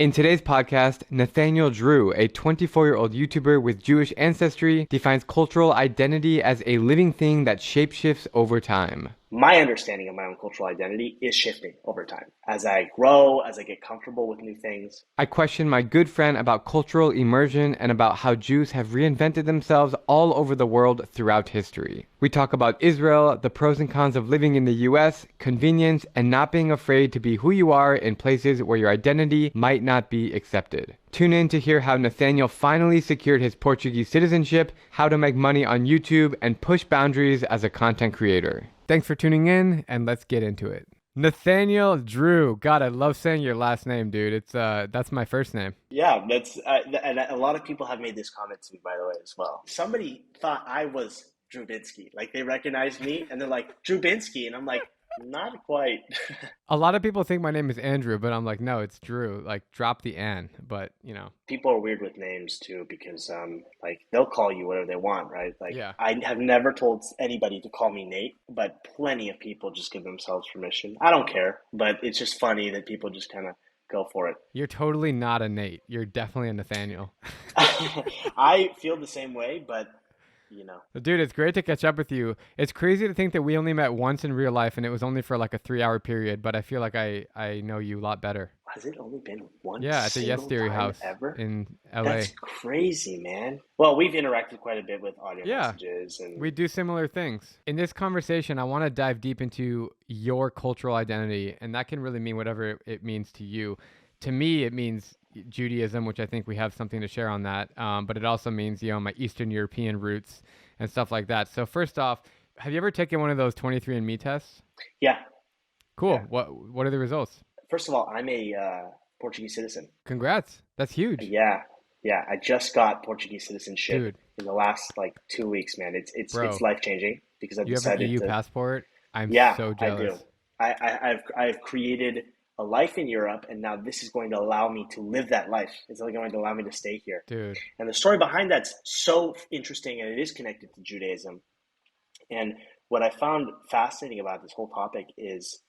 In today's podcast, Nathaniel Drew, a 24-year-old YouTuber with Jewish ancestry, defines cultural identity as a living thing that shapeshifts over time. My understanding of my own cultural identity is shifting over time. As I grow, as I get comfortable with new things. I question my good friend about cultural immersion and about how Jews have reinvented themselves all over the world throughout history. We talk about Israel, the pros and cons of living in the US, convenience, and not being afraid to be who you are in places where your identity might not be accepted. Tune in to hear how Nathaniel finally secured his Portuguese citizenship, how to make money on YouTube, and push boundaries as a content creator. Thanks for tuning in, and let's get into it. Nathaniel Drew. God, I love saying your last name, dude. That's my first name. Yeah, and a lot of people have made this comment to me, by the way, as well. Somebody thought I was Drew Binsky. Like, they recognized me, and they're like, Drew Binsky, and I'm like, not quite. A lot of people think my name is Andrew, but I'm like, no, it's Drew. Like, drop the N, but, you know. People are weird with names, too, because, like, they'll call you whatever they want, right? Like, Yeah. I have never told anybody to call me Nate, but plenty of people just give themselves permission. I don't care, but it's just funny that people just kind of go for it. You're totally not a Nate. You're definitely a Nathaniel. I feel the same way, but you know. Dude, it's great to catch up with you. It's crazy to think that we only met once in real life, and it was only for like a 3-hour period, but I feel like I know you a lot better. Has it only been one Yeah, at the Yes Theory house ever? in LA. That's crazy, man. Well, we've interacted quite a bit with audio messages. And we do similar things. In this conversation, I want to dive deep into your cultural identity, and that can really mean whatever it means to you. To me, it means Judaism, which I think we have something to share on that. But it also means, my Eastern European roots and stuff like that. So first off, have you ever taken one of those 23andMe tests? Yeah. Cool. Yeah. What are the results? First of all, I'm a Portuguese citizen. Congrats. That's huge. Yeah. I just got Portuguese citizenship in the last 2 weeks, man. It's life-changing because I've decided to... You have an EU passport? I'm so jealous. I do. I've created a life in Europe, and now this is going to allow me to live that life. It's only going to allow me to stay here. Dude. And the story behind that's so interesting, and it is connected to Judaism. And what I found fascinating about this whole topic is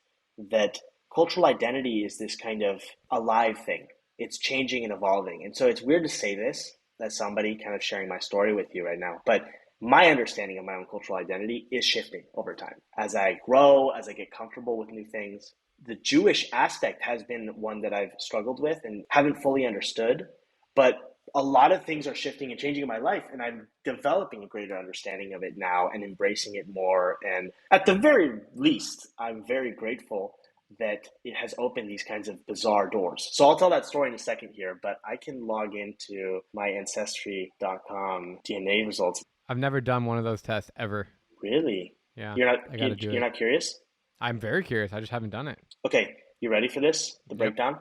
that cultural identity is this kind of alive thing. It's changing and evolving. And so it's weird to say this as somebody kind of sharing my story with you right now, but my understanding of my own cultural identity is shifting over time. As I grow, as I get comfortable with new things, the Jewish aspect has been one that I've struggled with and haven't fully understood, but a lot of things are shifting and changing in my life, and I'm developing a greater understanding of it now and embracing it more. And at the very least, I'm very grateful that it has opened these kinds of bizarre doors. So I'll tell that story in a second here, but I can log into my ancestry.com DNA results. I've never done one of those tests ever. Really? Yeah. You're not curious? I'm very curious. I just haven't done it. Okay. You ready for this? The breakdown?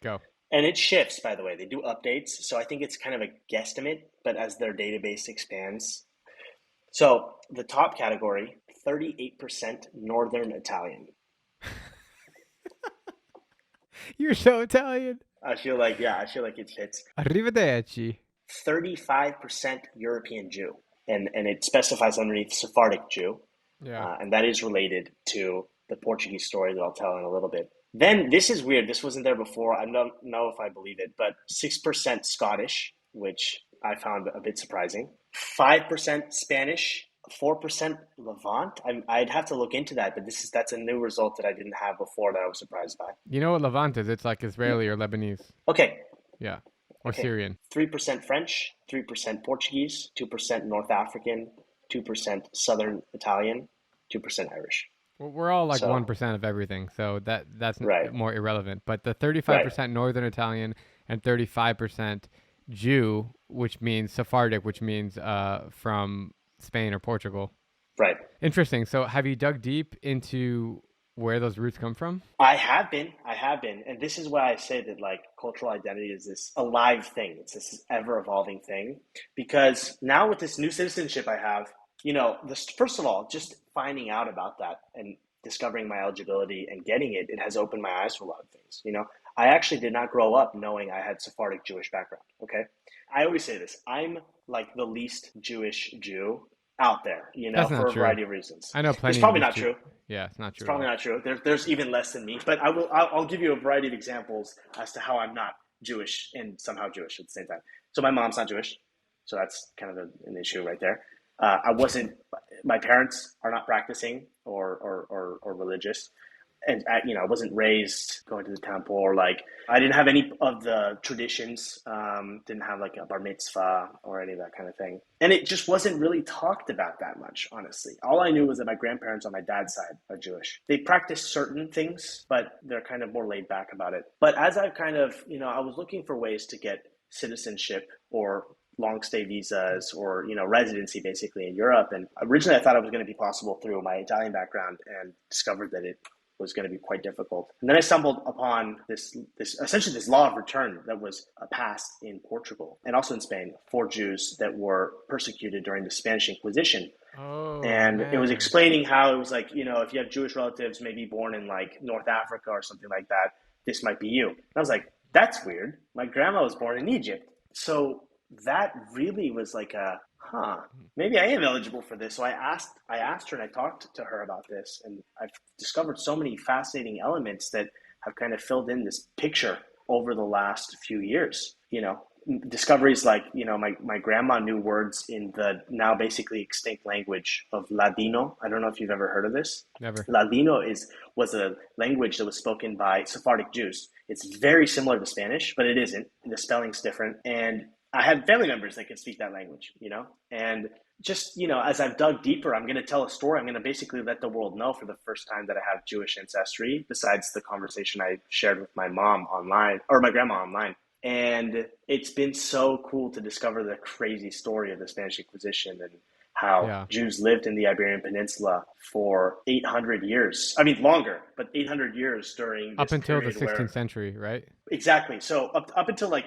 Go. And it shifts, by the way. They do updates. So I think it's kind of a guesstimate, but as their database expands. So the top category, 38% Northern Italian. You're so Italian. I feel like it fits. Arrivederci. 35% European Jew. And it specifies underneath Sephardic Jew. Yeah. And that is related to the Portuguese story that I'll tell in a little bit. Then this is weird. This wasn't there before. I don't know if I believe it, but 6% Scottish, which I found a bit surprising. 5% Spanish, 4% Levant. I'd have to look into that, but that's a new result that I didn't have before that I was surprised by. You know what Levant is? It's like Israeli or Lebanese. Okay. Yeah. Or Syrian. 3% French, 3% Portuguese, 2% North African, 2% Southern Italian, 2% Irish. We're all 1% of everything, so that's right. More irrelevant. But the 35% Northern Italian and 35% Jew, which means Sephardic, which means from Spain or Portugal. Right. Interesting. So have you dug deep into where those roots come from? I have been. And this is why I say that cultural identity is this alive thing. It's this ever evolving thing. Because now with this new citizenship I have, first of all, just finding out about that and discovering my eligibility and getting it has opened my eyes to a lot of things. I actually did not grow up knowing I had Sephardic Jewish background. Okay. I always say this. I'm the least Jewish Jew out there, for a variety of reasons. I know plenty. It's probably not true. Yeah, it's not true. It's probably not true. There's even less than me, but I'll give you a variety of examples as to how I'm not Jewish and somehow Jewish at the same time. So my mom's not Jewish, so that's kind of an issue right there. I wasn't. My parents are not practicing or religious, and I wasn't raised going to the temple, or like I didn't have any of the traditions. Didn't have like a bar mitzvah or any of that kind of thing, and it just wasn't really talked about that much. Honestly, all I knew was that my grandparents on my dad's side are Jewish. They practice certain things, but they're kind of more laid back about it. But as I kind of, I was looking for ways to get citizenship or long stay visas or residency basically in Europe, and originally I thought it was going to be possible through my Italian background, and discovered that it was going to be quite difficult. And then I stumbled upon this essentially this law of return that was passed in Portugal and also in Spain for Jews that were persecuted during the Spanish Inquisition. Oh, and man. It was explaining how it was like, if you have Jewish relatives maybe born in like North Africa or something like that, this might be you. And I was like, that's weird. My grandma was born in Egypt. So that really was like maybe I am eligible for this. So I asked her and I talked to her about this, and I've discovered so many fascinating elements that have kind of filled in this picture over the last few years. Discoveries like, my grandma knew words in the now basically extinct language of Ladino. I don't know if you've ever heard of this. Never. Ladino was a language that was spoken by Sephardic Jews. It's very similar to Spanish, but it isn't. The spelling's different. And I had family members that can speak that language, and just, as I've dug deeper, I'm going to tell a story. I'm going to basically let the world know for the first time that I have Jewish ancestry, besides the conversation I shared with my mom online, or my grandma online. And it's been so cool to discover the crazy story of the Spanish Inquisition and how Jews lived in the Iberian Peninsula for 800 years. I mean, longer, but 800 years during this up until the period 16th century, right? Exactly. So up until the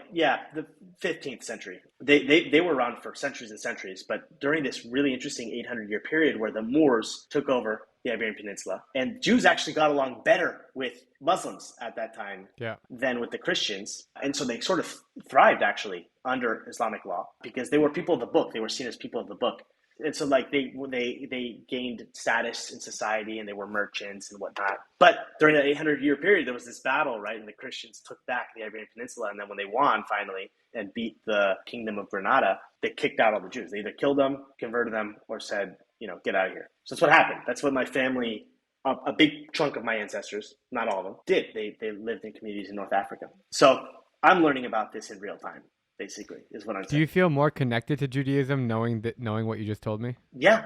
15th century, they were around for centuries and centuries. But during this really interesting 800-year period where the Moors took over the Iberian Peninsula, and Jews actually got along better with Muslims at that time than with the Christians. And so they sort of thrived actually under Islamic law because they were people of the book. They were seen as people of the book. And so like they gained status in society, and they were merchants and whatnot. But during that 800-year period, there was this battle, right? And the Christians took back the Iberian Peninsula. And then when they won finally and beat the Kingdom of Granada, they kicked out all the Jews. They either killed them, converted them, or said, get out of here. So that's what happened. That's what my family, a big chunk of my ancestors, not all of them, did. They lived in communities in North Africa. So I'm learning about this in real time. Basically, is what I'm saying. Do you feel more connected to Judaism knowing what you just told me? Yeah.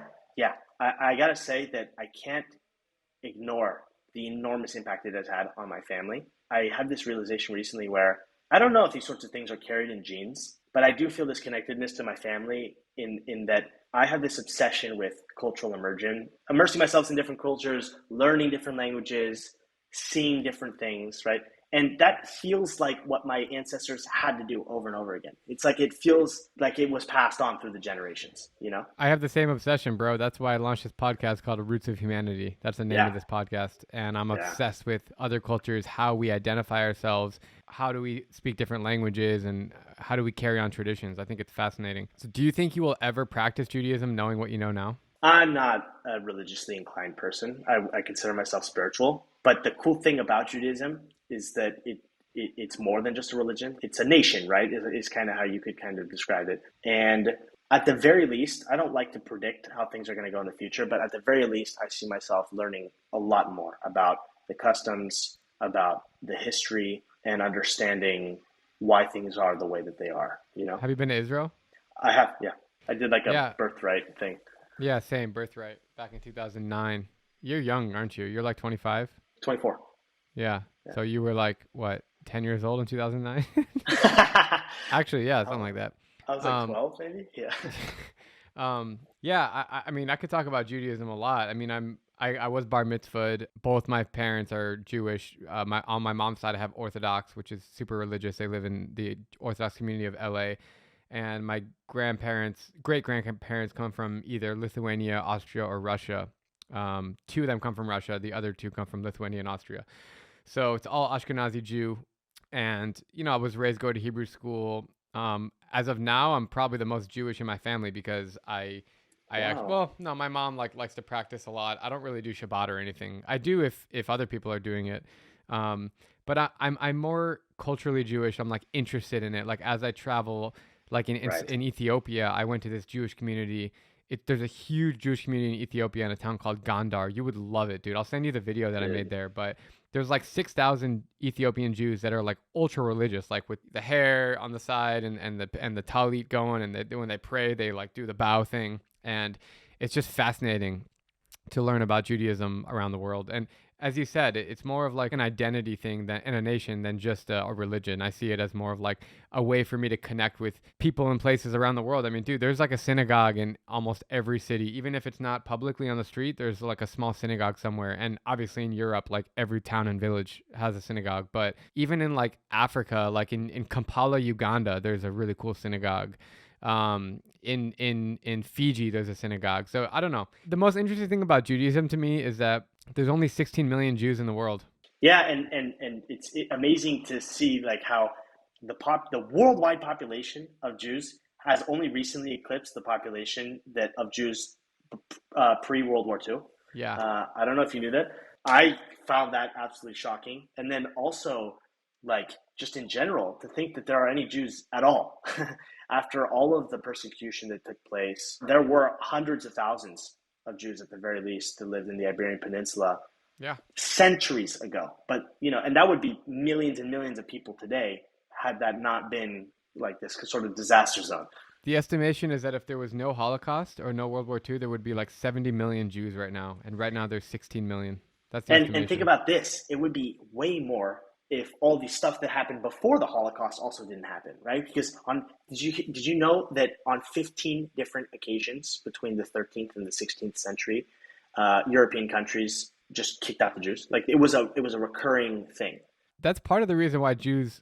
I gotta say that I can't ignore the enormous impact it has had on my family. I had this realization recently where I don't know if these sorts of things are carried in genes, but I do feel this connectedness to my family in that I have this obsession with cultural immersion, immersing myself in different cultures, learning different languages, seeing different things, right? And that feels like what my ancestors had to do over and over again. It's like it feels like it was passed on through the generations, I have the same obsession, bro. That's why I launched this podcast called Roots of Humanity. That's the name of this podcast. And I'm obsessed with other cultures, how we identify ourselves, how do we speak different languages, and how do we carry on traditions. I think it's fascinating. So do you think you will ever practice Judaism knowing what you know now? I'm not a religiously inclined person. I consider myself spiritual. But the cool thing about Judaism is that it's more than just a religion. It's a nation, right? Is kind of how you could kind of describe it. And at the very least, I don't like to predict how things are going to go in the future, but at the very least, I see myself learning a lot more about the customs, about the history, and understanding why things are the way that they are, Have you been to Israel? I have, yeah. I did like a birthright thing. Yeah, same, birthright, back in 2009. You're young, aren't you? You're like 25? 24. Yeah. So you were like, what, 10 years old in 2009? Actually, yeah, something like that. I was like 12 maybe? Yeah. I mean, I could talk about Judaism a lot. I mean, I was bar mitzvahed. Both my parents are Jewish. On my mom's side, I have Orthodox, which is super religious. They live in the Orthodox community of LA. And my great-grandparents come from either Lithuania, Austria, or Russia. Two of them come from Russia. The other two come from Lithuania and Austria. So it's all Ashkenazi Jew. And, I was raised going to Hebrew school. As of now, I'm probably the most Jewish in my family because my mom likes to practice a lot. I don't really do Shabbat or anything. I do if other people are doing it. but I'm more culturally Jewish. I'm like interested in it. Like as I travel, like Right. in Ethiopia, I went to this Jewish community. There's a huge Jewish community in Ethiopia in a town called Gondar. You would love it, dude. I'll send you the video that I made Really? there. But there's like 6,000 Ethiopian Jews that are like ultra religious, like with the hair on the side and the talit going, and when they pray, they like do the bow thing, and it's just fascinating to learn about Judaism around the world. And as you said, it's more of like an identity thing than in a nation than just a religion. I see it as more of like a way for me to connect with people and places around the world. I mean, dude, there's like a synagogue in almost every city. Even if it's not publicly on the street, there's like a small synagogue somewhere. And obviously in Europe, like every town and village has a synagogue. But even in like Africa, like in Kampala, Uganda, there's a really cool synagogue. In Fiji, there's a synagogue. So I don't know. The most interesting thing about Judaism to me is that there's only 16 million Jews in the world. Yeah, and it's amazing to see like how the worldwide population of Jews has only recently eclipsed the population that of Jews pre World War II. Yeah. I don't know if you knew that. I found that absolutely shocking. And then also, like, just in general, to think that there are any Jews at all. After all of the persecution that took place, there were hundreds of thousands of Jews at the very least that lived in the Iberian Peninsula Yeah. centuries ago. But, and that would be millions and millions of people today had that not been like this sort of disaster zone. The estimation is that if there was no Holocaust or no World War II, there would be like 70 million Jews right now. And right now there's 16 million. That's the And think estimation. about this, it would be way more if all the stuff that happened before the Holocaust also didn't happen, right? Because did you know that on 15 different occasions between the 13th and the 16th century, European countries just kicked out the Jews? Like it was a recurring thing. That's part of the reason why Jews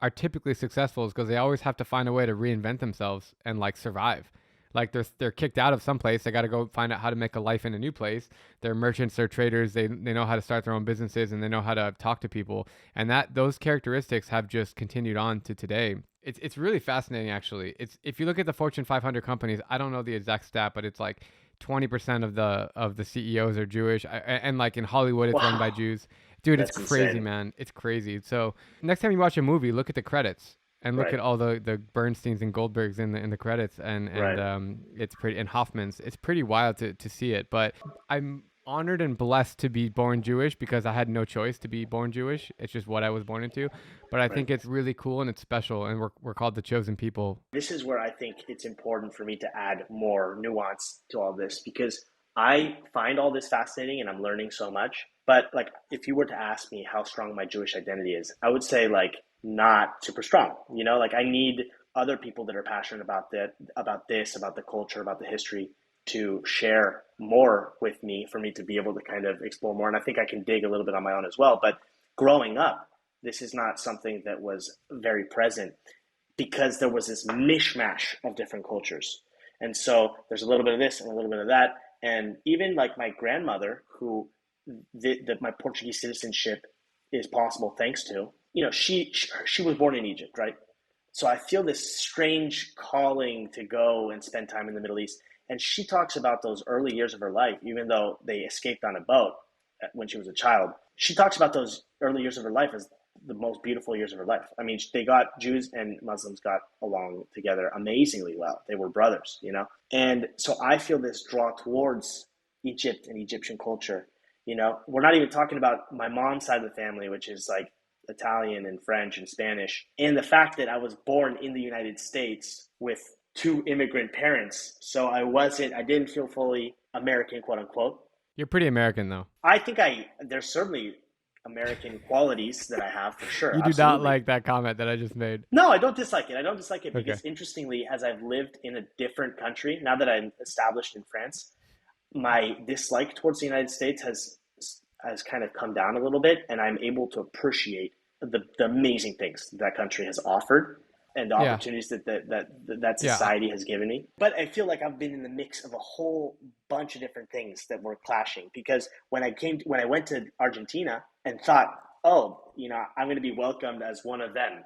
are typically successful is because they always have to find a way to reinvent themselves and like survive. Like they're kicked out of some place, they got to go find out how to make a life in a new place. They're merchants, they're traders, they know how to start their own businesses and they know how to talk to people. And that those characteristics have just continued on to today. It's really fascinating actually. It's if you look at the Fortune 500 companies, I don't know the exact stat, but it's like 20% of the CEOs are Jewish, and like in Hollywood, it's run by Wow, Jews. Dude, it's that's crazy, insane. man. It's crazy. So next time you watch a movie, look at the credits and look Right, at all the Bernsteins and Goldbergs in the credits, and right. it's pretty and Hoffmans. It's pretty wild to see it. But I'm honored and blessed to be born Jewish because I had no choice to be born Jewish. It's just what I was born into. But I Right. think it's really cool and it's special, and we're called the chosen people. This is where I think it's important for me to add more nuance to all this because I find all this fascinating and I'm learning so much. But like, if you were to ask me how strong my Jewish identity is, I would say like not super strong. Like I need other people that are passionate about that, about this, about the culture, about the history to share more with me for me to be able to kind of explore more. And I think I can dig a little bit on my own as well. But growing up, this is not something that was very present because there was this mishmash of different cultures. And so there's a little bit of this and a little bit of that. And even like my grandmother, who my Portuguese citizenship is possible thanks to, she was born in Egypt, right? So I feel this strange calling to go and spend time in the Middle East. And she talks about those early years of her life, even though they escaped on a boat when she was a child. She talks about those early years of her life as the most beautiful years of her life. I mean, Jews and Muslims got along together amazingly well. They were brothers. And so I feel this draw towards Egypt and Egyptian culture. We're not even talking about my mom's side of the family, which is like Italian and French and Spanish, and the fact that I was born in the United States with two immigrant parents. So I didn't feel fully American, quote unquote. You're pretty American though. I think there's certainly American qualities that I have for sure. You do not Absolutely. like that comment that I just made. No, I don't dislike it. I don't dislike it Okay. because interestingly, as I've lived in a different country, now that I'm established in France, my dislike towards the United States has kind of come down a little bit, and I'm able to appreciate the amazing things that country has offered and the Yeah. opportunities that Yeah. society has given me. But I feel like I've been in the mix of a whole bunch of different things that were clashing because when I went to Argentina and thought, oh, I'm going to be welcomed as one of them.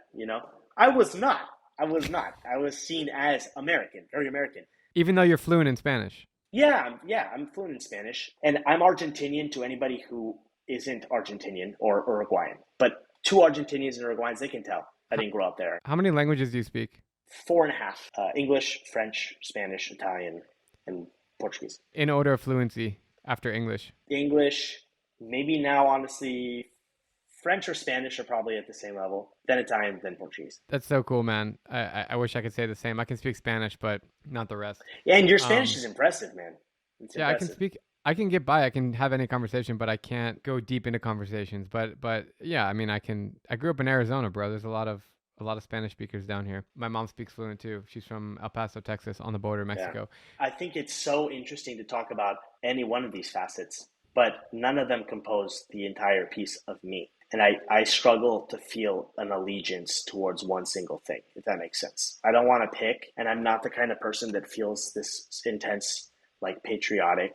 I was not. I was not. I was seen as American, very American. Even though you're fluent in Spanish. Yeah, I'm fluent in Spanish, and I'm Argentinian to anybody who isn't Argentinian or Uruguayan. But Two Argentinians and Uruguayans, they can tell. I didn't grow up there. How many languages do you speak? 4.5. English, French, Spanish, Italian, and Portuguese. In order of fluency after English. English, maybe now, honestly, French or Spanish are probably at the same level. Then Italian, then Portuguese. That's so cool, man. I wish I could say the same. I can speak Spanish, but not the rest. Yeah, and your Spanish is impressive, man. It's yeah, impressive. I can get by. I can have any conversation, but I can't go deep into conversations. But yeah, I mean, I grew up in Arizona, bro. There's a lot of Spanish speakers down here. My mom speaks fluent too. She's from El Paso, Texas, on the border of Mexico. Yeah. I think it's so interesting to talk about any one of these facets, but none of them compose the entire piece of me. And I struggle to feel an allegiance towards one single thing, if that makes sense. I don't want to pick, and I'm not the kind of person that feels this intense, like, patriotic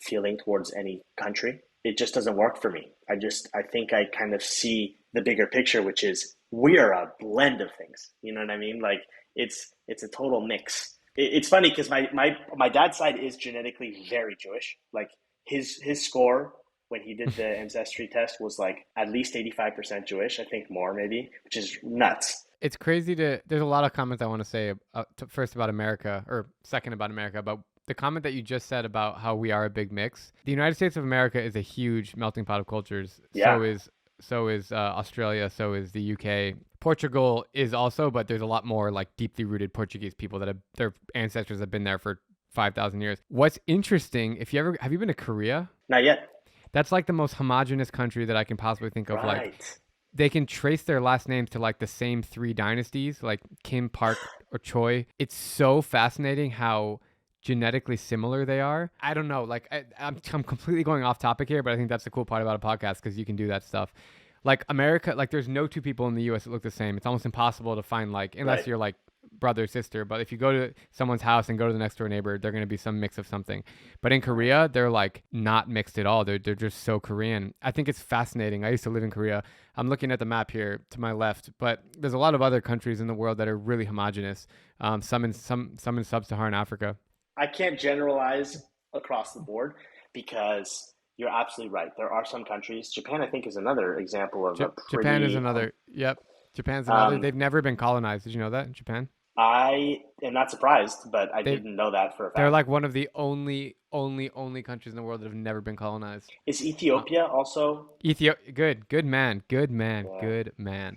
feeling towards any country. It just doesn't work for me. I think I kind of see the bigger picture, which is we are a blend of things. You know what I mean? Like, it's a total mix. It's funny because my dad's side is genetically very Jewish. Like, his score when he did the ancestry test was like at least 85% Jewish, I think more maybe, which is nuts. It's crazy there's a lot of comments I want to say first about America, or second about America, but the comment that you just said about how we are a big mix. The United States of America is a huge melting pot of cultures. Yeah. So is Australia, so is the UK. Portugal is also, but there's a lot more like deeply rooted Portuguese people that their ancestors have been there for 5,000 years. What's interesting, have you been to Korea? Not yet. That's like the most homogenous country that I can possibly think of. Right. Like, they can trace their last names to like the same 3 dynasties, like Kim, Park, or Choi. It's so fascinating how genetically similar they are. I don't know. Like, I'm completely going off topic here, but I think that's the cool part about a podcast, because you can do that stuff. Like, America, like, there's no 2 people in the U.S. that look the same. It's almost impossible to find, like, unless you're like brother, sister. But if you go to someone's house and go to the next door neighbor, they're going to be some mix of something. But in Korea, they're like not mixed at all. They're just so Korean. I think it's fascinating. I used to live in Korea. I'm looking at the map here to my left, but there's a lot of other countries in the world that are really homogenous. Some in sub-Saharan Africa. I can't generalize across the board because you're absolutely right. There are some countries. Japan, I think, is another example of Japan is another. Yep. Japan's another. They've never been colonized. Did you know that in Japan? I am not surprised, but I didn't know that for a fact. They're like one of the only countries in the world that have never been colonized. Is Ethiopia also? Good man. Yeah. Good man.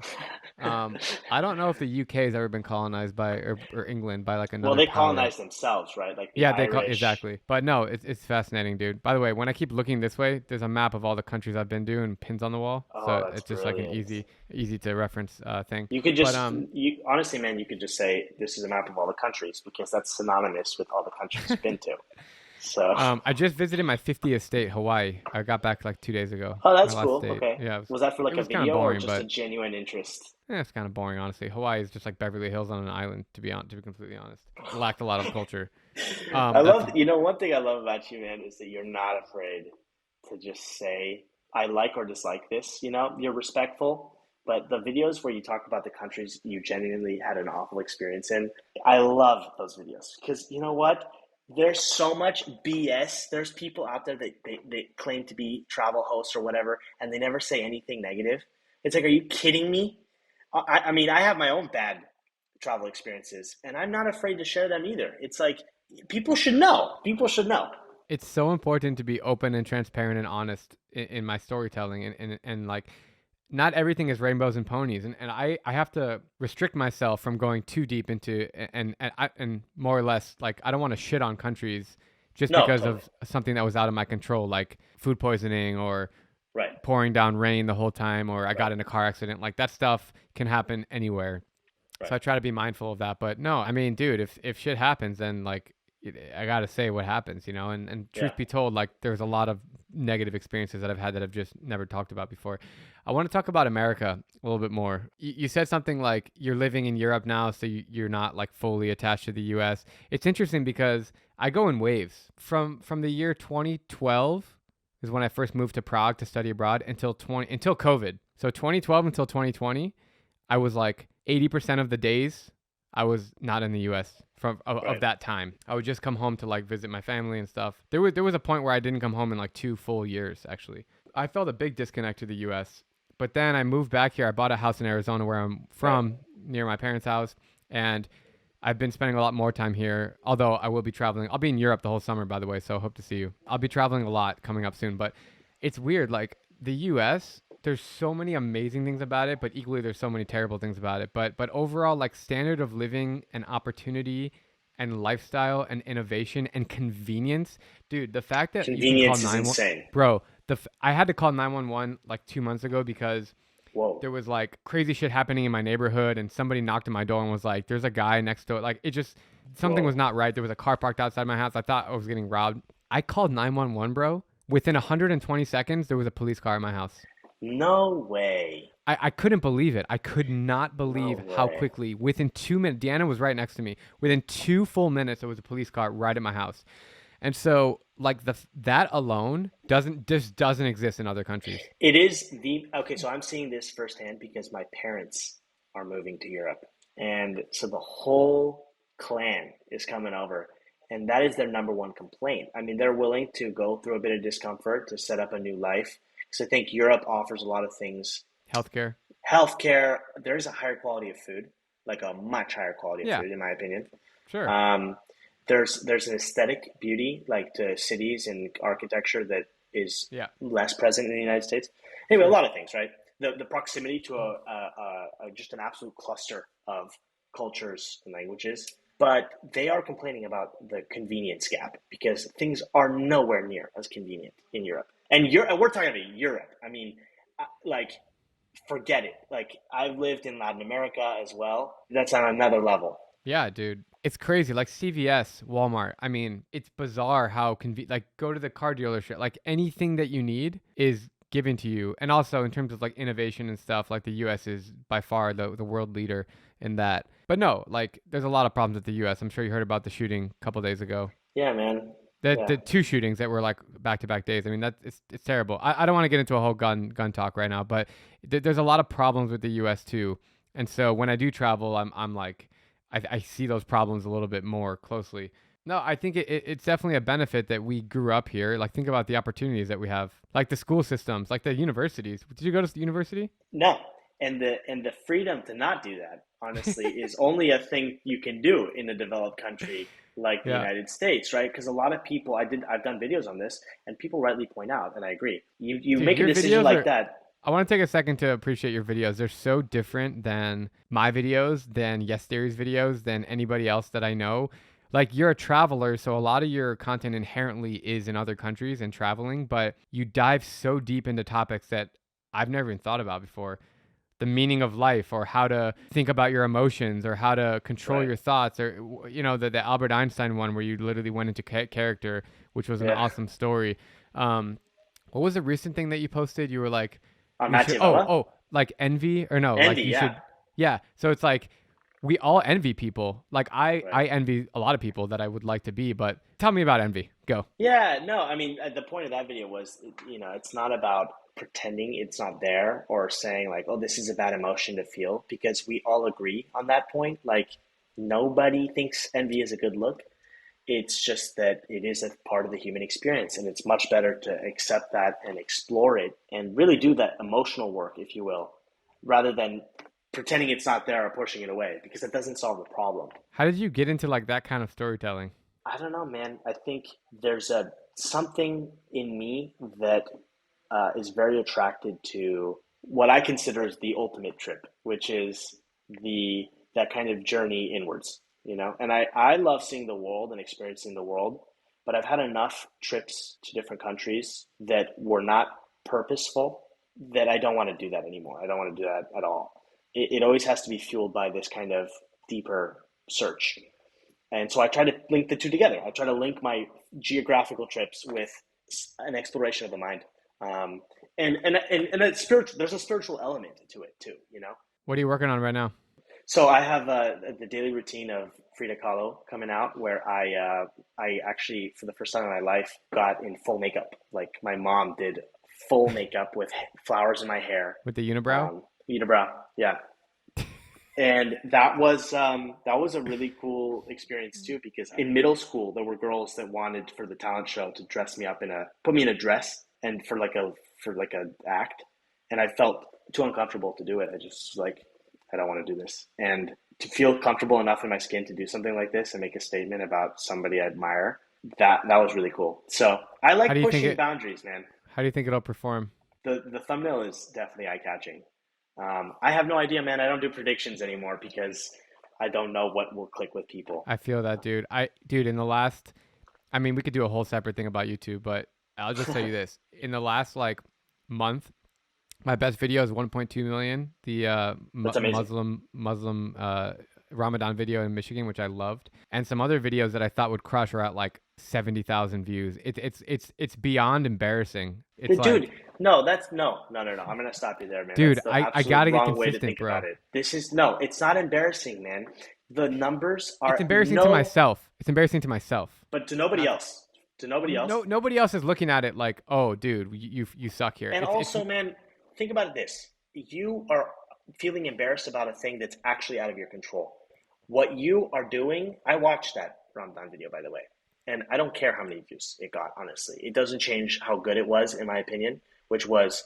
I don't know if the UK has ever been colonized by or England by like another. Well, they power. colonized themselves, right? Like exactly. But no, it's fascinating, dude. By the way, when I keep looking this way, there's a map of all the countries I've been to and pins on the wall. Oh, so that's it's just brilliant. like an easy to reference thing. You could just, honestly, man, you could just say this is a map of all the countries because that's synonymous with all the countries you've been to. So I just visited my 50th state, Hawaii. I got back like 2 days ago. Oh, that's cool. State. Okay. Yeah. Was that for like a video boring, or just a genuine interest? Yeah, it's kind of boring, honestly. Hawaii is just like Beverly Hills on an island, to be completely honest. It lacked a lot of culture. One thing I love about you, man, is that you're not afraid to just say, I like or dislike this. You know, you're respectful. But the videos where you talk about the countries you genuinely had an awful experience in, I love those videos because you know what? There's so much BS. There's people out there that they claim to be travel hosts or whatever, and they never say anything negative. It's like, are you kidding me? I mean, I have my own bad travel experiences, and I'm not afraid to share them either. It's like, people should know. People should know. It's so important to be open and transparent and honest in my storytelling, and like, not everything is rainbows and ponies, and I have to restrict myself from going too deep into and more or less, like, I don't want to shit on countries just because of something that was out of my control, like food poisoning or pouring down rain the whole time, or I got in a car accident. Like, that stuff can happen anywhere. So I try to be mindful of that. But no, I mean, dude, if shit happens, then like, I gotta say what happens, you know. And truth be told, like, there's a lot of negative experiences that I've had that I've just never talked about before. I want to talk about America a little bit more. You said something like you're living in Europe now, so you're not like fully attached to the U.S. It's interesting because I go in waves. From the year 2012 is when I first moved to Prague to study abroad until COVID. So 2012 until 2020, I was like 80% of the days I was not in the U.S. of that time. I would just come home to like visit my family and stuff. There was a point where I didn't come home in like 2 full years, actually. I felt a big disconnect to the U.S. But then I moved back here. I bought a house in Arizona where I'm from, near my parents' house, and I've been spending a lot more time here, although I will be traveling. I'll be in Europe the whole summer, by the way, so hope to see you. I'll be traveling a lot coming up soon, but it's weird. Like the US, there's so many amazing things about it, but equally there's so many terrible things about it. But overall, like standard of living and opportunity and lifestyle and innovation and convenience, dude, the fact that you can call Convenience is 911, insane. bro, I had to call 911 like 2 months ago because Whoa. there was like crazy shit happening in my neighborhood and somebody knocked on my door and was like, there's a guy next door. Like it just, something Whoa. was not right. There was a car parked outside my house. I thought I was getting robbed. I called 911, bro. Within 120 seconds, there was a police car at my house. No way. I couldn't believe it. I could not No believe how way. quickly, within 2 minutes, Deanna was right next to me. Within 2 full minutes, there was a police car right at my house. And so, like that alone doesn't exist in other countries. It is okay, so I'm seeing this firsthand because my parents are moving to Europe. And so the whole clan is coming over. And that is their number one complaint. I mean, they're willing to go through a bit of discomfort to set up a new life. Because I think Europe offers a lot of things. Healthcare. Healthcare, there's a higher quality of food, like a much higher quality of Yeah, food, in my opinion. sure. There's an aesthetic beauty like to cities and architecture that is Yeah, less present in the United States. Anyway, a sure. lot of things, right? The proximity to just an absolute cluster of cultures and languages, but they are complaining about the convenience gap because things are nowhere near as convenient in Europe. And we're talking about Europe. I mean, like forget it. Like I've lived in Latin America as well. That's on another level. Yeah, dude. It's crazy. Like CVS, Walmart. I mean, it's bizarre how like go to the car dealership. Like anything that you need is given to you. And also in terms of like innovation and stuff, like the US is by far the world leader in that. But no, like there's a lot of problems with the US. I'm sure you heard about the shooting a couple days ago. Yeah, man. The Yeah. two shootings that were like back to back days. I mean, it's terrible. I don't want to get into a whole gun talk right now, but there's a lot of problems with the US too. And so when I do travel, I'm like I see those problems a little bit more closely. No, I think it's definitely a benefit that we grew up here. Like, think about the opportunities that we have, like the school systems, like the universities. Did you go to the university? No. And the freedom to not do that, honestly, is only a thing you can do in a developed country like the Yeah. United States, right? Because a lot of people, I've done videos on this, and people rightly point out, and I agree. You Dude, make a your decision videos like are. that. I want to take a second to appreciate your videos. They're so different than my videos, than Yes Theory's videos, than anybody else that I know. Like you're a traveler, so a lot of your content inherently is in other countries and traveling, but you dive so deep into topics that I've never even thought about before. The meaning of life, or how to think about your emotions, or how to control Right. your thoughts, or the Albert Einstein one where you literally went into character, which was an Yeah. awesome story. Um, what was the recent thing that you posted? You were like, On we should, oh, Machiavella? like envy, or no, like Envy, you yeah. should, yeah. So it's like we all envy people. Like I Right. envy a lot of people that I would like to be, but tell me about envy. Go. Yeah, no, I mean, the point of that video was, it's not about pretending it's not there or saying like, oh, this is a bad emotion to feel, because we all agree on that point. Like, nobody thinks envy is a good look. It's just that it is a part of the human experience, and it's much better to accept that and explore it and really do that emotional work, if you will, rather than pretending it's not there or pushing it away, because it doesn't solve the problem. How did you get into like that kind of storytelling? I don't know, man. I think there's a something in me that is very attracted to what I consider as the ultimate trip, which is the that kind of journey inwards, And I love seeing the world and experiencing the world, but I've had enough trips to different countries that were not purposeful that I don't want to do that anymore. I don't want to do that at all. It always has to be fueled by this kind of deeper search. And so I try to link the two together. I try to link my geographical trips with an exploration of the mind. Um, and it's spiritual. There's a spiritual element to it too. What are you working on right now? So I have the daily routine of Frida Kahlo coming out, where I actually, for the first time in my life, got in full makeup. Like my mom did full makeup with flowers in my hair, With the unibrow? unibrow, yeah. And that was a really cool experience too, because in middle school there were girls that wanted for the talent show to put me in a dress and for like a act, and I felt too uncomfortable to do it. I just like, I don't want to do this. And to feel comfortable enough in my skin to do something like this and make a statement about somebody I admire, that was really cool. So I How like do you think pushing it? boundaries, man. How do you think it'll perform? The thumbnail is definitely eye catching. I have no idea, man. I don't do predictions anymore because I don't know what will click with people. I feel that, dude. Dude, in the last, I mean, we could do a whole separate thing about YouTube, but I'll just tell you this: in the last like month, my best video is 1.2 million. The That's amazing. Muslim Ramadan video in Michigan, which I loved, and some other videos that I thought would crush are at like 70,000 views. It's beyond embarrassing. It's Dude, like, no, that's no. I'm gonna stop you there, man. dude, That's the I absolute gotta get wrong way to consistent, think about bro. it. This is no, it's not embarrassing, man. The numbers It's are embarrassing to no, myself. It's embarrassing to myself. but to nobody Not else. To nobody else. no nobody else is looking at it like, oh, dude, you suck here. And It's also, man, think about this. You are feeling embarrassed about a thing that's actually out of your control. What you are doing, I watched that Ramadan video, by the way, and I don't care how many views it got, honestly. It doesn't change how good it was, in my opinion, which was,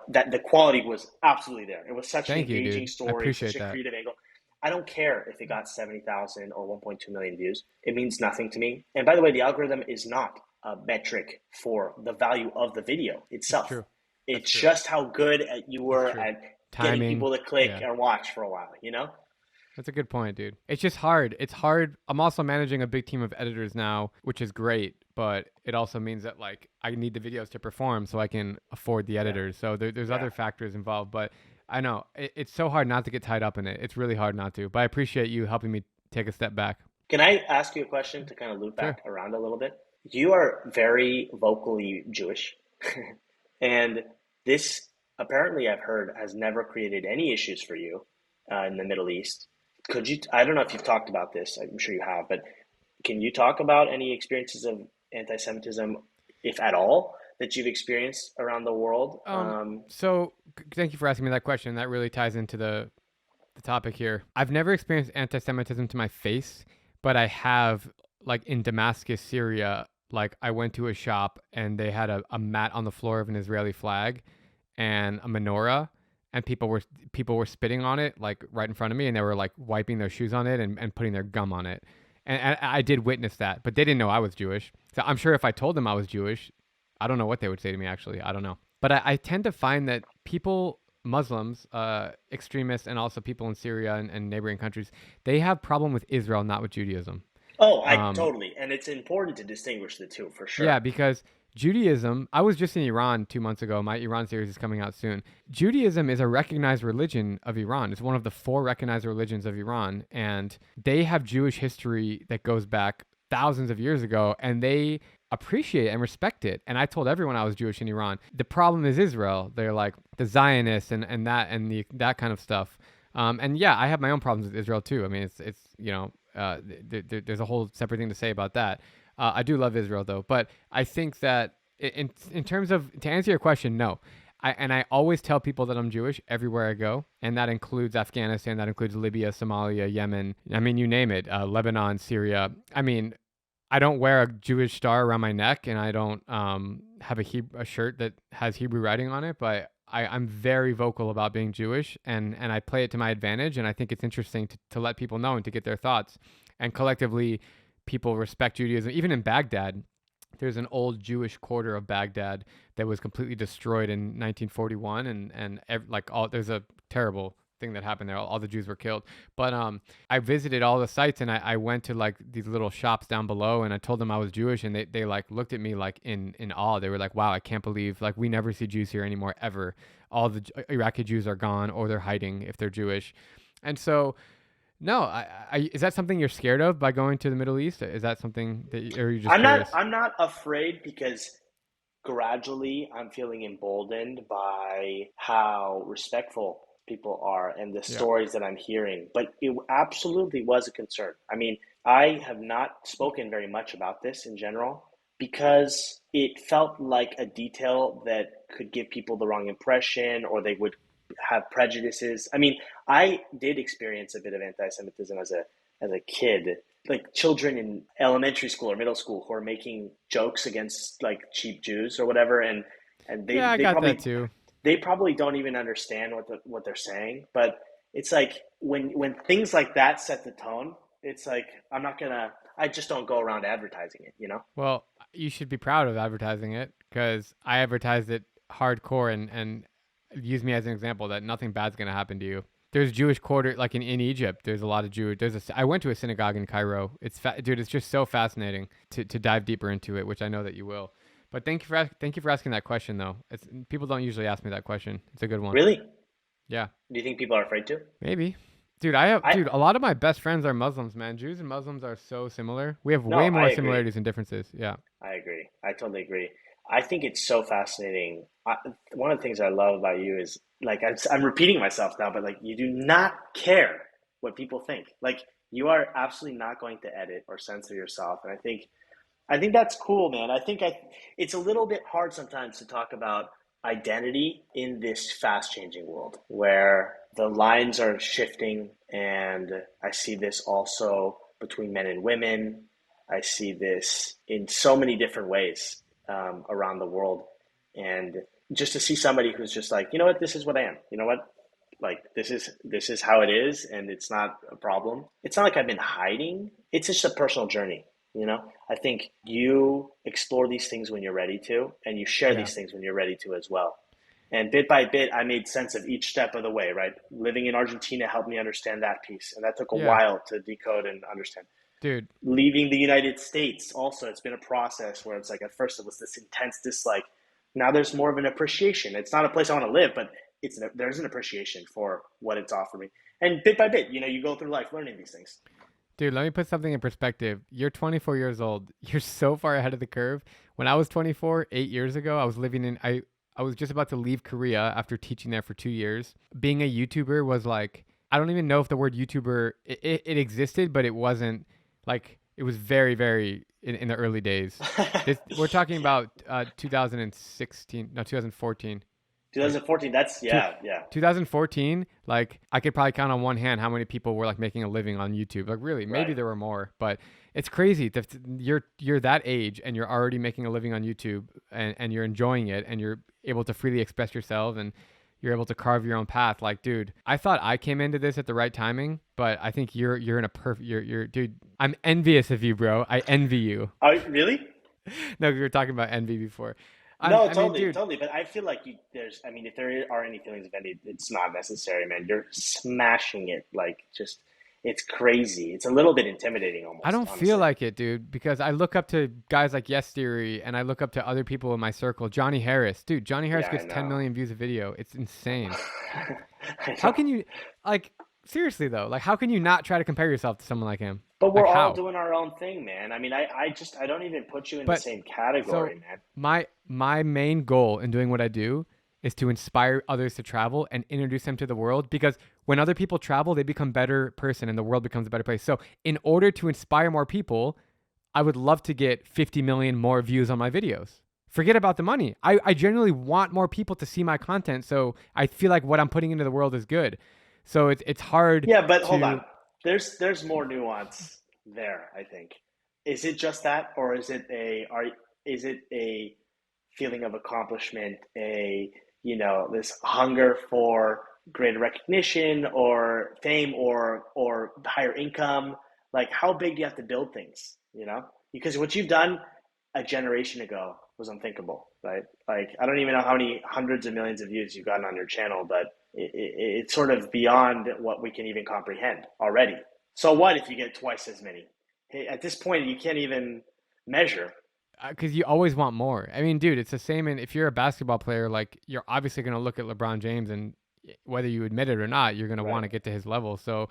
that the quality was absolutely there. It was such an Thank you, engaging dude. I story, such appreciate a that. creative angle. I don't care if it got 70,000 or 1.2 million views. It means nothing to me. And by the way, the algorithm is not a metric for the value of the video It's itself. true. That's It's true. just how good you That's were true. at getting Timing. people to click Yeah. and watch for a while? That's a good point, dude. It's just hard. It's hard. I'm also managing a big team of editors now, which is great, but it also means that like I need the videos to perform so I can afford the Yeah, editors. So there's yeah. other factors involved, but I know it's so hard not to get tied up in it. It's really hard not to. But I appreciate you helping me take a step back. Can I ask you a question to kind of loop Sure. back around a little bit? You are very vocally Jewish, and this apparently I've heard has never created any issues for you in the Middle East. Could you? I don't know if you've talked about this. I'm sure you have, but can you talk about any experiences of anti-Semitism, if at all, that you've experienced around the world? So thank you for asking me that question. That really ties into the topic here. I've never experienced anti-Semitism to my face, but I have, like in Damascus, Syria. Like I went to a shop and they had a mat on the floor of an Israeli flag and a menorah, and people were spitting on it like right in front of me, and they were like wiping their shoes on it and putting their gum on it. And I did witness that, but they didn't know I was Jewish. So I'm sure if I told them I was Jewish, I don't know what they would say to me, actually. I don't know. But I tend to find that people, Muslims, extremists, and also people in Syria and neighboring countries, they have problem with Israel, not with Judaism. Oh, I Um, totally, and it's important to distinguish the two for yeah, sure. because Judaism, I was just in Iran 2 months ago. My Iran series is coming out soon. Judaism is a recognized religion of Iran. It's one of the four recognized religions of Iran. And they have Jewish history that goes back thousands of years ago, and they appreciate and respect it. And I told everyone I was Jewish in Iran. The problem is Israel. They're like the Zionists that kind of stuff. And yeah, I have my own problems with Israel too. I mean, there's a whole separate thing to say about that. I do love Israel though, but I think that in terms of to answer your question, no. I always tell people that I'm Jewish everywhere I go, and that includes Afghanistan, that includes Libya, Somalia, Yemen. I mean, you name it, Lebanon, Syria. I mean, I don't wear a Jewish star around my neck, and I don't have a shirt that has Hebrew writing on it, but I'm very vocal about being Jewish, and I play it to my advantage, and I think it's interesting to let people know and to get their thoughts. And collectively, people respect Judaism. Even in Baghdad, there's an old Jewish quarter of Baghdad that was completely destroyed in 1941, like all there's a terrible thing that happened there. All the Jews were killed. But I visited all the sites, and I went to like these little shops down below, and I told them I was Jewish, and they like looked at me like in awe. They were like, "Wow, I can't believe like we never see Jews here anymore ever. All the Iraqi Jews are gone, or they're hiding if they're Jewish." And so no, is that something you're scared of by going to the Middle East? Is that something that, or are you just I'm not curious? I'm not afraid because gradually I'm feeling emboldened by how respectful people are and the Yeah. stories that I'm hearing. But it absolutely was a concern. I mean, I have not spoken very much about this in general because it felt like a detail that could give people the wrong impression or they would have prejudices. I mean, I did experience a bit of anti-Semitism as a kid, like children in elementary school or middle school who are making jokes against like cheap Jews or whatever, and Yeah, I they got that probably too. they probably don't even understand what they're saying. But it's like when things like that set the tone, it's like I just don't go around advertising it, you know? Well, you should be proud of advertising it because I advertised it hardcore and use me as an example that nothing bad's going to happen to you. There's Jewish quarter, like in Egypt, there's a lot of Jewish. I went to a synagogue in Cairo. Dude, it's just so fascinating to dive deeper into it, which I know that you will. But thank you for asking that question though. People don't usually ask me that question. It's a good one. Really? Yeah. Do you think people are afraid to? Maybe. Dude, I a lot of my best friends are Muslims, man. Jews and Muslims are so similar. We have No, way I more agree. similarities than differences. Yeah. I agree. I totally agree. I think it's so fascinating. One of the things I love about you is like I'm repeating myself now, but like you do not care what people think. Like you are absolutely not going to edit or censor yourself, and I think that's cool, man. It's a little bit hard sometimes to talk about identity in this fast changing world where the lines are shifting, and I see this also between men and women. I see this in so many different ways around the world, and just to see somebody who's just like, you know what, this is what I am. You know what, like this is how it is, and it's not a problem. It's not like I've been hiding. It's just a personal journey. I think you explore these things when you're ready to, and you share Yeah. these things when you're ready to as well. And bit by bit, I made sense of each step of the way, right? Living in Argentina helped me understand that piece, and that took a Yeah. while to decode and understand. Dude, Leaving the United States, also, it's been a process where it's like at first it was this intense dislike. Now there's more of an appreciation. It's not a place I want to live, but there's an appreciation for what it's offered me. And bit by bit, you go through life learning these things. Dude, let me put something in perspective. You're 24 years old. You're so far ahead of the curve. When I was 24, 8 years ago, I was just about to leave Korea after teaching there for 2 years. Being a YouTuber was like, I don't even know if the word YouTuber it existed, but it wasn't like it was very, very in the early days. We're talking about 2016, no, 2014. Wait, 2014, that's, two, yeah, yeah, 2014, like I could probably count on one hand how many people were like making a living on YouTube. Like really, maybe right. there were more, but it's crazy that you're that age and you're already making a living on YouTube and you're enjoying it and you're able to freely express yourself and you're able to carve your own path. Like, dude, I thought I came into this at the right timing, but I think you're in a perfect you're dude. I'm envious of you, bro. I envy you. Oh, really? No, we were talking about envy before. No, I mean, totally, dude, totally. But I feel like I mean, if there are any feelings of envy, it's not necessary, man. You're smashing it, like, just, it's crazy. It's a little bit intimidating I almost, don't feel honestly. like it, dude, because I look up to guys like Yes Theory and I look up to other people in my circle. Johnny Harris, dude, Johnny Harris Yeah, I gets 10 know. million views a video. It's insane. I How know. can you, like, seriously though, like, how can you not try to compare yourself to someone like him? But Like, we're all how? doing our own thing, man. I mean, I don't even put you in the But same so category, man. my main goal in doing what I do is to inspire others to travel and introduce them to the world because when other people travel, they become better person and the world becomes a better place. So in order to inspire more people, I would love to get 50 million more views on my videos. Forget about the money. I genuinely want more people to see my content. So I feel like what I'm putting into the world is good. So it's hard Yeah, but hold on. to, There's more nuance there, I think. Is it just that, or is it a feeling of accomplishment, this hunger for greater recognition or fame or higher income? Like, how big do you have to build things, Because what you've done a generation ago was unthinkable, right? Like, I don't even know how many hundreds of millions of views you've gotten on your channel, but it's sort of beyond what we can even comprehend already. So what if you get twice as many? Hey, at this point, you can't even measure. because you always want more. I mean, dude, it's the same. And if you're a basketball player, like you're obviously going to look at LeBron James, and whether you admit it or not, you're going to want Right. to get to his level. So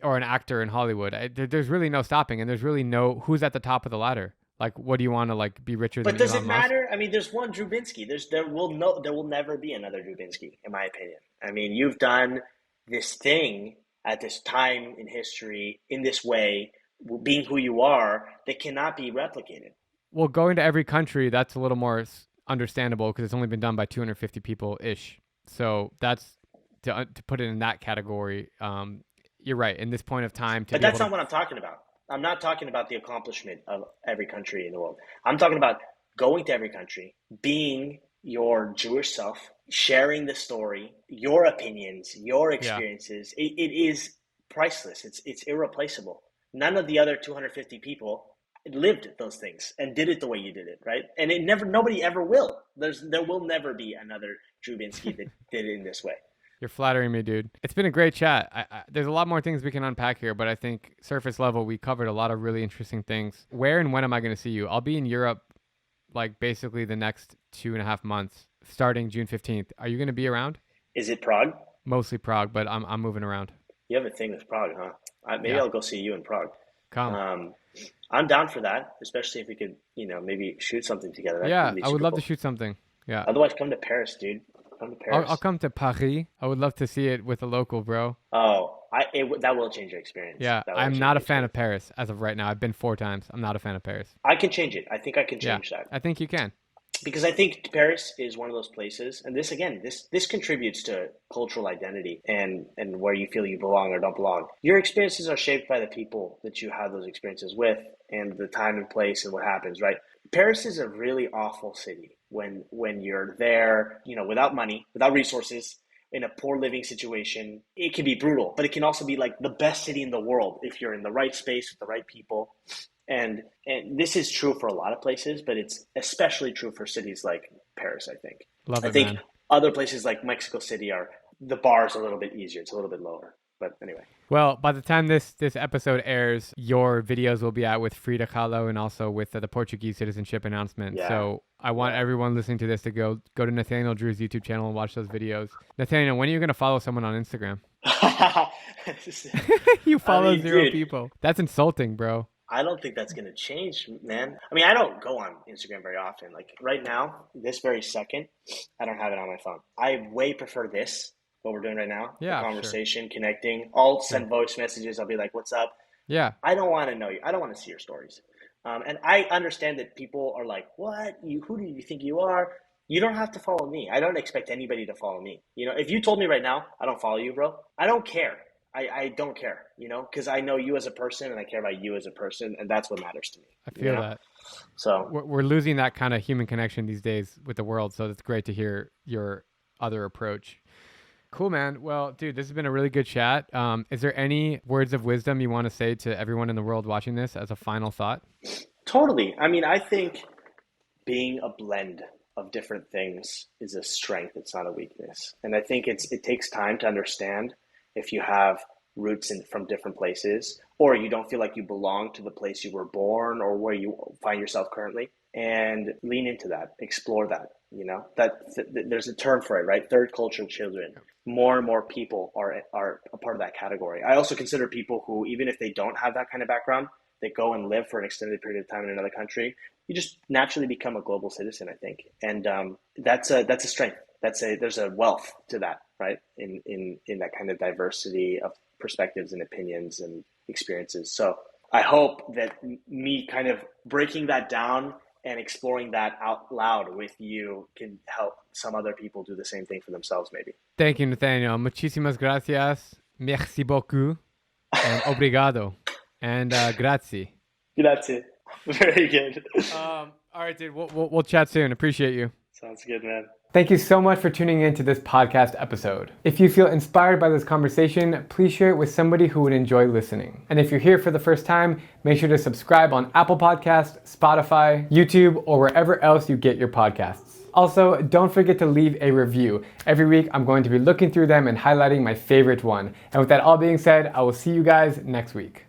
or an actor in Hollywood. There's really no stopping, and there's really no who's at the top of the ladder. Like, what do you want to like be richer But than does Elon it Musk? matter? I mean, there's one Drew Binsky. There will never be another Drew Binsky, in my opinion. I mean, you've done this thing at this time in history in this way, being who you are, that cannot be replicated. Well, going to every country, that's a little more understandable because it's only been done by 250 people ish. So that's to put it in that category. You're right. In this point of time, to But be able that's to not what I'm talking about. I'm not talking about the accomplishment of every country in the world. I'm talking about going to every country, being your Jewish self, sharing the story, your opinions, your Yeah. experiences. It is priceless. It's irreplaceable. None of the other 250 people lived those things and did it the way you did it, right? And nobody ever will. There will never be another Drew Binsky that did it in this way. You're flattering me, dude. It's been a great chat. There's a lot more things we can unpack here, but I think surface level, we covered a lot of really interesting things. Where and when am I going to see you? I'll be in Europe, like basically the next 2.5 months, starting June 15th. Are you going to be around? Is it Prague? Mostly Prague, but I'm moving around. You have a thing with Prague, huh? Maybe Yeah. I'll go see you in Prague. Come. I'm down for that, especially if we could, maybe shoot something together. Yeah, I would love to shoot something. Yeah. Otherwise, come to Paris, dude. Come to Paris. I'll come to Paris. I would love to see it with a local, bro. Oh, that will change your experience. Yeah, I'm not a fan of Paris as of right now. I've been 4 times. I'm not a fan of Paris. I can change it. I think I can change that. I think you can. Because I think Paris is one of those places, and this contributes to cultural identity and where you feel you belong or don't belong. Your experiences are shaped by the people that you have those experiences with and the time and place and what happens, right? Paris is a really awful city when you're there, without money, without resources, in a poor living situation. It can be brutal, but it can also be like the best city in the world if you're in the right space with the right people. And this is true for a lot of places, but it's especially true for cities like Paris, I think. I think man. Other places like Mexico City the bar is a little bit easier. It's a little bit lower. But anyway. Well, by the time this episode airs, your videos will be out with Frida, Kahlo, and also with the Portuguese Citizenship announcement. Yeah. So I want everyone listening to this to go to Nathaniel Drew's YouTube channel and watch those videos. Nathaniel, when are you going to follow someone on Instagram? You follow 0 people. That's insulting, bro. I don't think that's going to change, man. I mean, I don't go on Instagram very often. Like right now, this very second, I don't have it on my phone. I way prefer this, what we're doing right now. Yeah, the conversation, connecting. I'll send voice messages. I'll be like, what's up? Yeah. I don't want to know you. I don't want to see your stories. And I understand that people are like, what? Who do you think you are? You don't have to follow me. I don't expect anybody to follow me. If you told me right now, I don't follow you, bro, I don't care. I don't care, because I know you as a person and I care about you as a person, and that's what matters to me. I feel that. So we're losing that kind of human connection these days with the world, so it's great to hear your other approach. Cool, man. Well, dude, this has been a really good chat. Is there any words of wisdom you want to say to everyone in the world watching this as a final thought? Totally. I mean, I think being a blend of different things is a strength. It's not a weakness. And I think it takes time to understand if you have roots from different places, or you don't feel like you belong to the place you were born or where you find yourself currently, and lean into that, explore that. There's a term for it, right? Third culture children. More and more people are a part of that category. I also consider people who, even if they don't have that kind of background, they go and live for an extended period of time in another country, you just naturally become a global citizen, I think. And that's a strength. There's a wealth to that, right? In that kind of diversity of perspectives and opinions and experiences. So I hope that me kind of breaking that down and exploring that out loud with you can help some other people do the same thing for themselves, maybe. Thank you, Nathaniel. Muchísimas gracias. Merci beaucoup. And obrigado. And grazie. Grazie. Very good. All right, dude. We'll chat soon. Appreciate you. Sounds good, man. Thank you so much for tuning in to this podcast episode. If you feel inspired by this conversation, please share it with somebody who would enjoy listening. And if you're here for the first time, make sure to subscribe on Apple Podcasts, Spotify, YouTube, or wherever else you get your podcasts. Also, don't forget to leave a review. Every week, I'm going to be looking through them and highlighting my favorite one. And with that all being said, I will see you guys next week.